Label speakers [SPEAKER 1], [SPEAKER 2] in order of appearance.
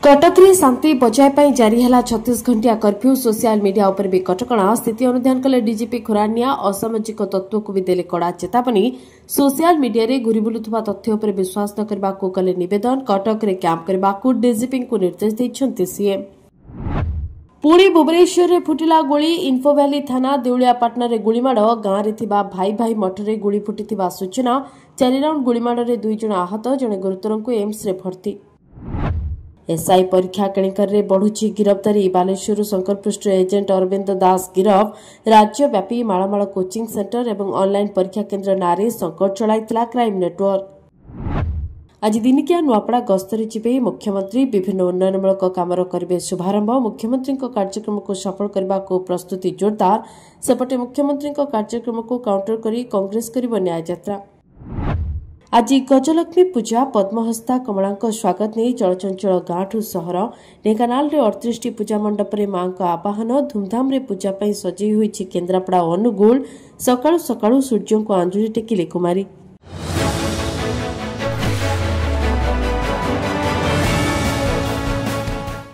[SPEAKER 1] कटक रे शांति बजाय पाई जारी है 36 घंटिया कर्फ्यू। सोशल मीडिया उपर भी कटकणा। स्थिति अनुधान कले डीजीपी खुरानिया असामाजिक तत्व को भी देले कड़ा चेतावनी। सोशल मीडिया रे घुरी बुलुथुबा तथ्य उपर विश्वास न करबा को कले निवेदन। कटक रे कैंप करबा को डीजीपी को निर्देश दैछन्ति सीएम। पुणी भुवनेश्वर रे फुटिला गोली। इन्फो वैली थाना देउलियापाटना रे गुलीमाड़। गांव रे थिबा भाई भाई मठ रे गोली फुटिथिबा सूचना। 4 राउंड गुलीमाड़ रे 2 जण आहत, जणे गुरुतर को एम्स रे भर्ती। एसआई परीक्षा केणिकर रे बढ़ुची गिरफ्तारी। बालेश्वर शंकरपृष्ठ एजेंट अरविंद दास गिरफ। राज्यव्यापी माळमाळ कोचिंग सेंटर एवं ऑनलाइन परीक्षा केन्द्र नारे संकट चलाइतिला क्राइम नेटवर्क। आज दिनिकिया नुआपड़ा गस्तरे जिबे मुख्यमंत्री। विभिन्न उन्नयनमूलक कामर करिबे शुभारंभ। मुख्यमंत्री कार्यक्रम को सफल करने को प्रस्तुति जोरदार। सेपटे मुख्यमंत्री कार्यक्रम को काउंटर करी कांग्रेस करिबो न्याय यात्रा। आज गजलक्ष्मी पूजा। पद्महस्ता कमला स्वागत नहीं चलचंचल गाँठू सहर। ढेंकानाल रे 38 पूजा मंडप रे मां का आवाहन। धूमधाम रे पूजा पई सजई होईछि केन्द्रापड़ा अनुगुल। सकाळु सकाळु सूर्य को आंजुली टेकिले कुमारी।